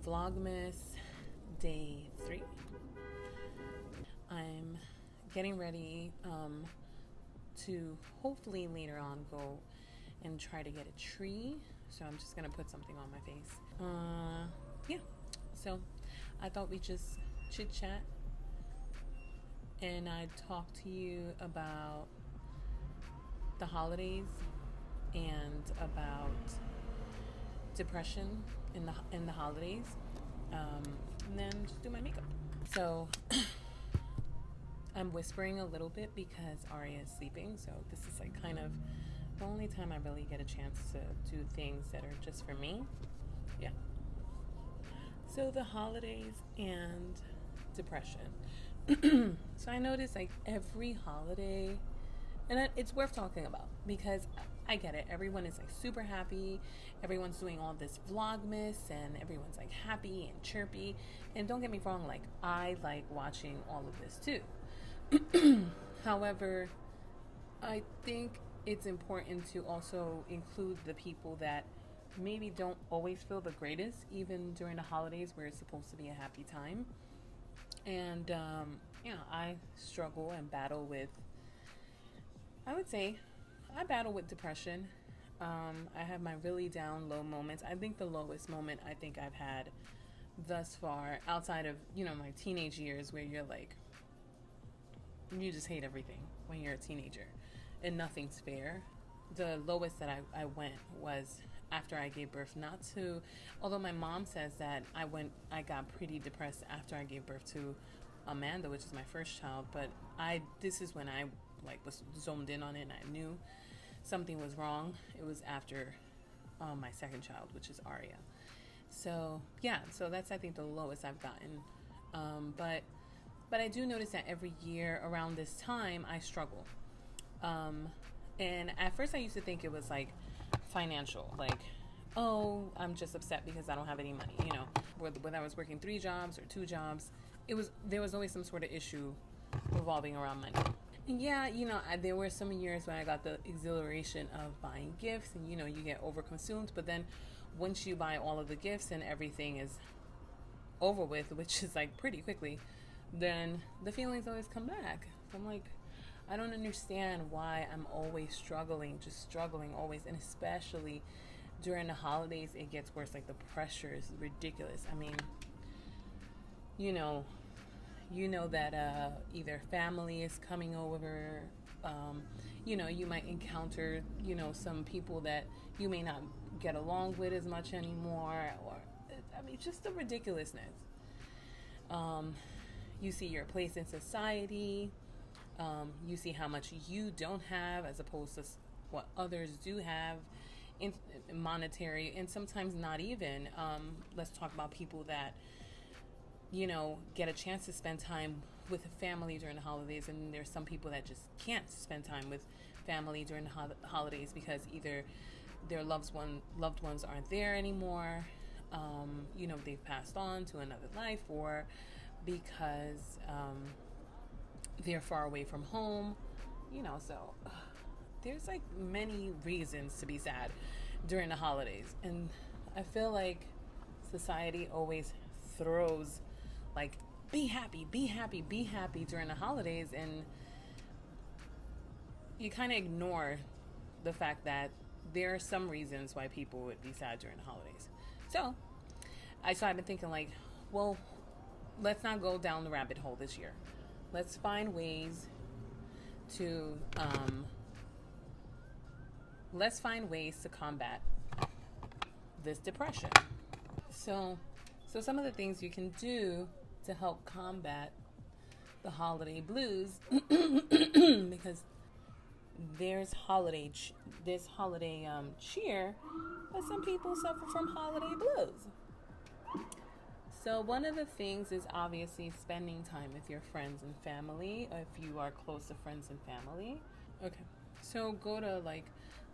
Vlogmas day 3. I'm getting ready to hopefully later on go and try to get a tree. So I'm just gonna put something on my face. Yeah. So I thought we'd just chit chat and I'd talk to you about the holidays and about depression in the holidays, and then just do my makeup. So I'm whispering a little bit because Aria is sleeping, so this is like kind of the only time I really get a chance to do things that are just for me. Yeah. So the holidays and depression. So I noticed like every holiday, and it's worth talking about because I get it. Everyone is like super happy. Everyone's doing all this Vlogmas and everyone's like happy and chirpy. And don't get me wrong, like I like watching all of this too. However, I think it's important to also include the people that maybe don't always feel the greatest, even during the holidays where it's supposed to be a happy time. And, I struggle and battle with, I would say, I battle with depression. I have my really down low moments. I think the lowest moment I think I've had thus far, outside of, my teenage years where you're like, you just hate everything when you're a teenager and nothing's fair. The lowest that I went was after I gave birth, although my mom says that I got pretty depressed after I gave birth to Amanda, which is my first child, but this is when I was zoomed in on it and I knew something was wrong. It was after my second child, which is Aria. So yeah, so that's I think the lowest I've gotten. But I do notice that every year around this time I struggle. And at first I used to think it was like financial, like, oh, I'm just upset because I don't have any money, whether I was working 3 jobs or 2 jobs, there was always some sort of issue revolving around money. And yeah, there were some years when I got the exhilaration of buying gifts and, you get overconsumed. But then once you buy all of the gifts and everything is over with, which is like pretty quickly, then the feelings always come back. So I'm like, I don't understand why I'm always struggling always. And especially during the holidays, it gets worse. Like the pressure is ridiculous. I mean, you know that either family is coming over, you might encounter, some people that you may not get along with as much anymore, or, I mean, just the ridiculousness. You see your place in society, you see how much you don't have as opposed to what others do have in monetary, and sometimes not even. Let's talk about people that get a chance to spend time with a family during the holidays, and there's some people that just can't spend time with family during the holidays because either their loved ones aren't there anymore, they've passed on to another life, or because they're far away from home, so there's like many reasons to be sad during the holidays. And I feel like society always throws like, be happy during the holidays, and you kind of ignore the fact that there are some reasons why people would be sad during the holidays. So I've been thinking like, well, let's not go down the rabbit hole this year. Let's find ways to combat this depression. So some of the things you can do to help combat the holiday blues, because there's holiday cheer, but some people suffer from holiday blues. So one of the things is obviously spending time with your friends and family, if you are close to friends and family. Okay, so go to like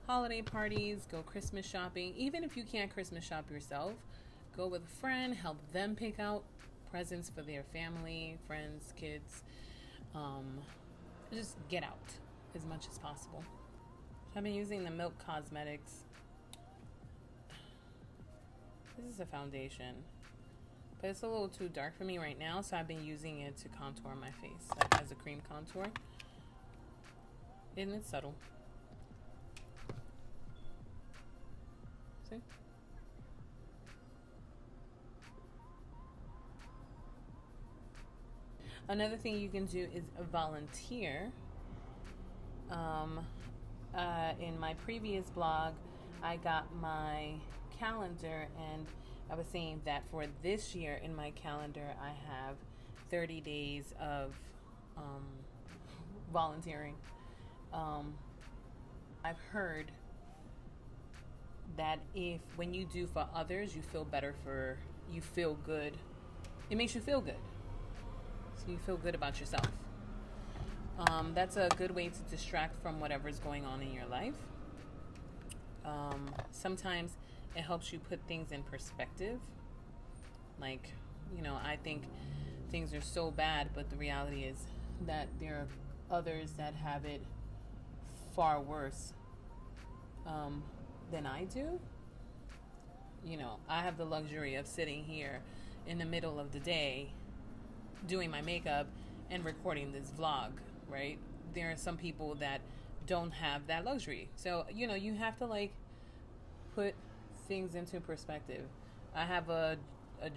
holiday parties, go Christmas shopping. Even if you can't Christmas shop yourself, go with a friend, help them pick out presents for their family, friends, kids. Just get out as much as possible. I've been using the Milk Cosmetics This is a foundation, but it's a little too dark for me right now, so I've been using it to contour my face, like as a cream contour. And it's subtle. See? Another thing you can do is volunteer. In my previous blog, I got my calendar, and I was saying that for this year in my calendar, I have 30 days of volunteering. I've heard that if when you do for others, you feel better you feel good. It makes you feel good. So you feel good about yourself. That's a good way to distract from whatever's going on in your life. Sometimes it helps you put things in perspective. Like, I think things are so bad, but the reality is that there are others that have it far worse than I do. I have the luxury of sitting here in the middle of the day doing my makeup and recording this vlog, right? There are some people that don't have that luxury. So, you have to put things into perspective. I have a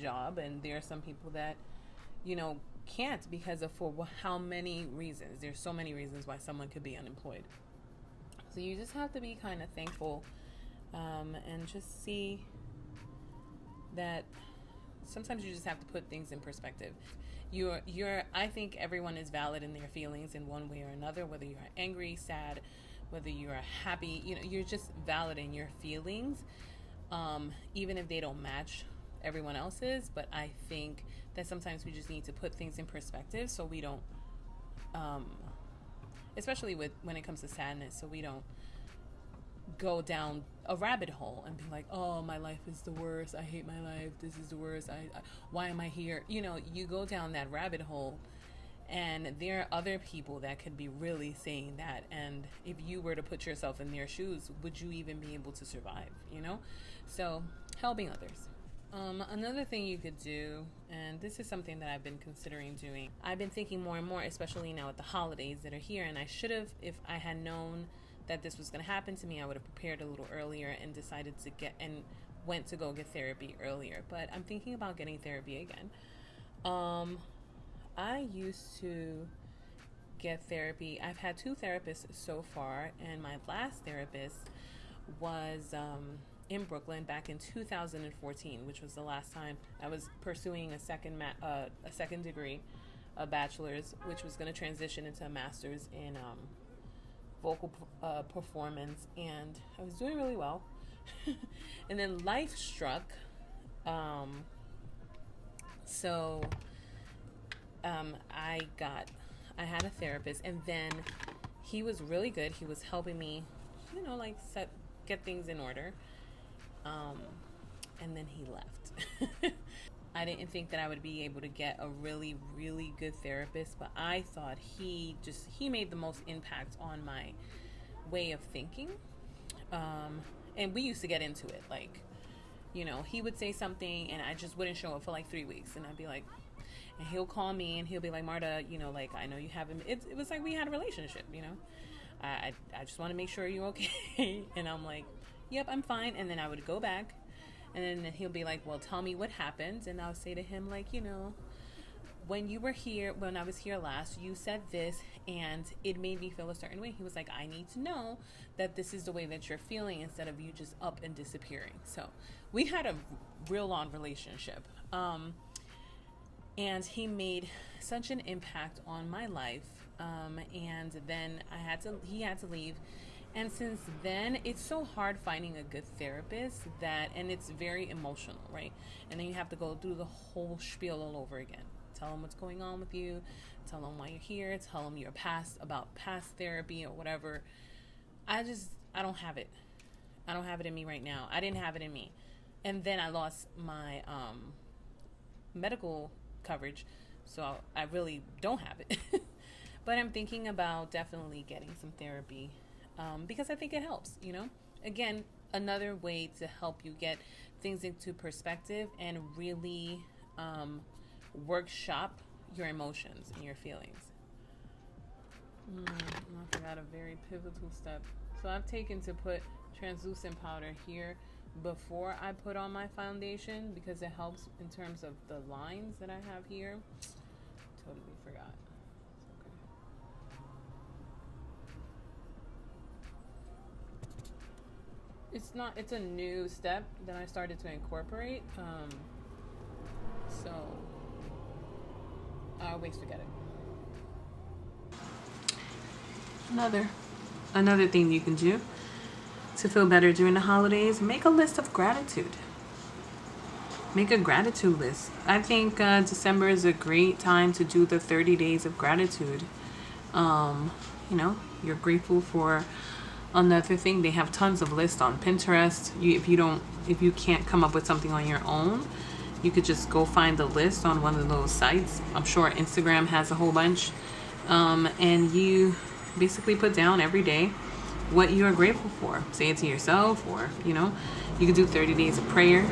job, and there are some people that, can't because of for how many reasons. There's so many reasons why someone could be unemployed. So you just have to be kind of thankful and just see that sometimes you just have to put things in perspective. I think everyone is valid in their feelings in one way or another, whether you're angry, sad, whether you're happy, you're just valid in your feelings, even if they don't match everyone else's. But I think that sometimes we just need to put things in perspective so we don't, especially when it comes to sadness, so we don't go down a rabbit hole and be like, oh, my life is the worst, I hate my life, this is the worst, why am I here? You go down that rabbit hole, and there are other people that could be really saying that, and if you were to put yourself in their shoes, would you even be able to survive? So helping others. Another thing you could do, and this is something that I've been considering doing, I've been thinking more and more, especially now with the holidays that are here, and I should have, if I had known that this was going to happen to me, I would have prepared a little earlier and decided to went to go get therapy earlier. But I'm thinking about getting therapy again. I used to get therapy. I've had 2 therapists so far, and my last therapist was in Brooklyn back in 2014, which was the last time I was pursuing a second degree, a bachelor's, which was going to transition into a master's in vocal performance, and I was doing really well. And then life struck. I had a therapist, and then he was really good. He was helping me, get things in order. And then he left. I didn't think that I would be able to get a really, really good therapist, but I thought he made the most impact on my way of thinking. And we used to get into it. He would say something and I just wouldn't show up for 3 weeks. And I'd be like, and he'll call me and he'll be like, Marta, I know you haven't, it was like we had a relationship, I just want to make sure you're okay. And I'm like, yep, I'm fine. And then I would go back. And then he'll be like, well, tell me what happened. And I'll say to him, when you were here, when I was here last, you said this and it made me feel a certain way. He was like, I need to know that this is the way that you're feeling instead of you just up and disappearing. So we had a real long relationship. And he made such an impact on my life. And then he had to leave. And since then, it's so hard finding a good therapist and it's very emotional, right? And then you have to go through the whole spiel all over again. Tell them what's going on with you, tell them why you're here, tell them about past therapy or whatever. I don't have it. I don't have it in me right now. I didn't have it in me. And then I lost my medical coverage, so I really don't have it. But I'm thinking about definitely getting some therapy. Because I think it helps, Again, another way to help you get things into perspective and really workshop your emotions and your feelings. I forgot a very pivotal step. So I've taken to put translucent powder here before I put on my foundation because it helps in terms of the lines that I have here. Totally forgot. It's okay. It's a new step that I started to incorporate. So I always forget it. Another thing you can do to feel better during the holidays, make a list of gratitude. Make a gratitude list. I think December is a great time to do the 30 days of gratitude. You know, you're grateful for another thing. They have tons of lists on Pinterest. If you can't come up with something on your own, you could just go find the list on one of those sites. I'm sure Instagram has a whole bunch. And you basically put down every day what you are grateful for. Say it to yourself, or you could do 30 days of prayer.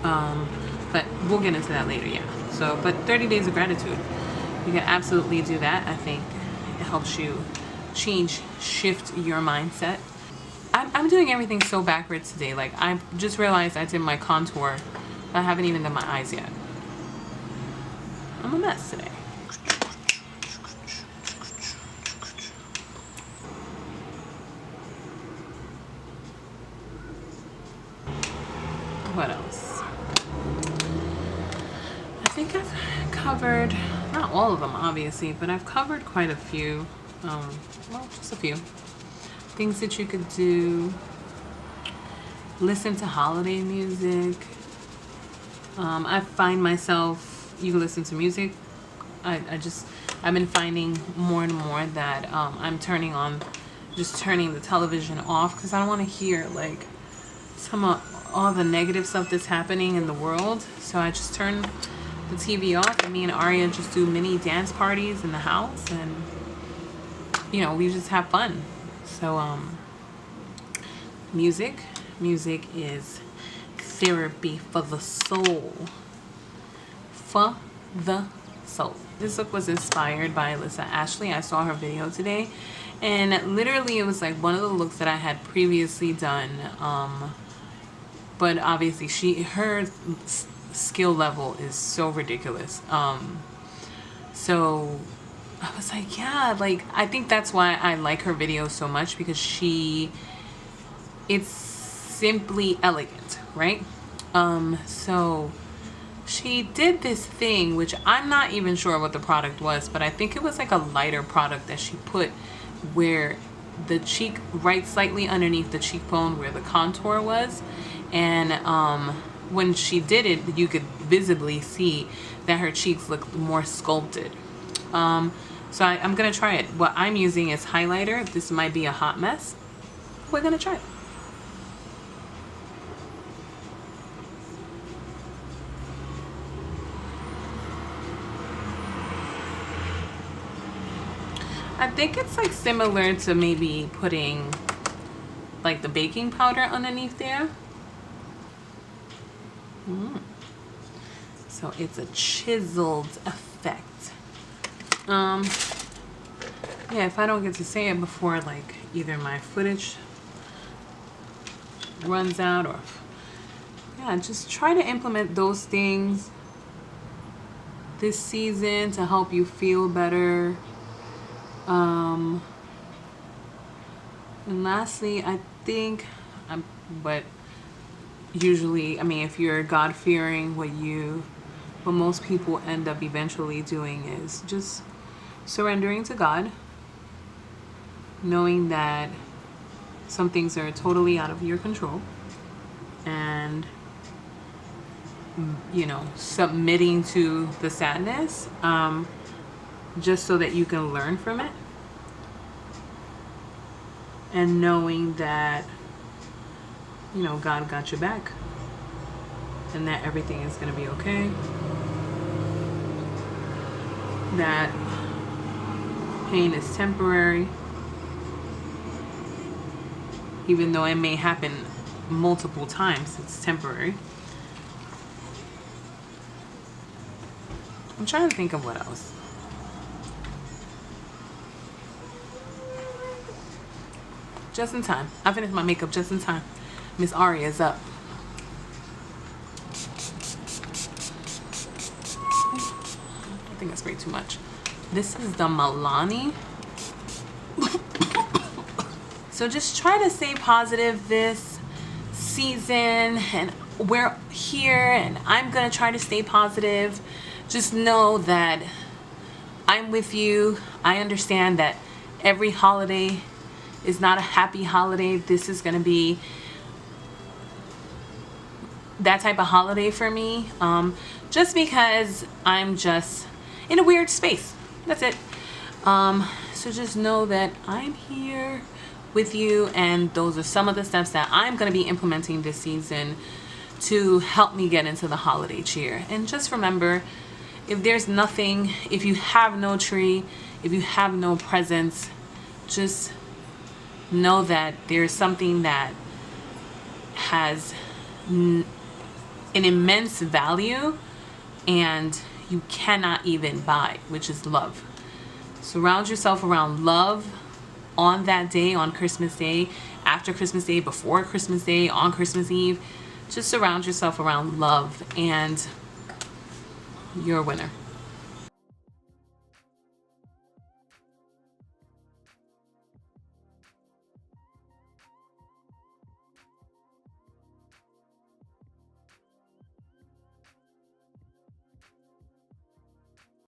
But we'll get into that later. But 30 days of gratitude, you can absolutely do that. I think it helps you shift your mindset. I'm doing everything so backwards today. Like, I just realized I did my contour, but I haven't even done my eyes yet. I'm a mess today. What else? I think I've covered, not all of them obviously, but I've covered quite a few. Well, just a few things that you could do. Listen to holiday music. I find myself, you can listen to music. I've been finding more and more that I'm turning the television off because I don't want to hear like all the negative stuff that's happening in the world. So I just turn the TV off, and me and Arya just do mini dance parties in the house, and we just have fun. So music is therapy for the soul. This look was inspired by Alyssa Ashley. I saw her video today, and literally it was like one of the looks that I had previously done, but obviously her skill level is so ridiculous. So I was like, yeah, like I think that's why I like her videos so much, because it's simply elegant, right? So she did this thing, which I'm not even sure what the product was, but I think it was like a lighter product that she put where the cheek, right slightly underneath the cheekbone where the contour was. And when she did it, you could visibly see that her cheeks looked more sculpted. So I'm gonna try it. What I'm using is highlighter. This might be a hot mess. We're gonna try it. I think it's like similar to maybe putting like the baking powder underneath there. So it's a chiseled effect. Yeah, if I don't get to say it before like either my footage runs out, or just try to implement those things this season to help you feel better. And lastly, I think but usually, I mean, if you're God-fearing, what most people end up eventually doing is just surrendering to God, knowing that some things are totally out of your control, and submitting to the sadness, just so that you can learn from it, and knowing that God got your back, and that everything is going to be okay, that pain is temporary, even though it may happen multiple times. It's temporary. I'm trying to think of what else. Just in time. I finished my makeup just in time. Miss Aria is up. I think I sprayed too much. This is the Milani. So just try to stay positive this season, and we're here, and I'm gonna try to stay positive. Just know that I'm with you. I understand that every holiday is not a happy holiday. This is gonna be that type of holiday for me, just because I'm just in a weird space. That's it. So just know that I'm here with you, and those are some of the steps that I'm going to be implementing this season to help me get into the holiday cheer. And just remember, if there's nothing, if you have no tree, if you have no presents, just know that there's something that has an immense value and you cannot even buy, which is love. Surround yourself around love on that day, on Christmas Day, after Christmas Day, before Christmas Day, on Christmas Eve. Just surround yourself around love, and you're a winner.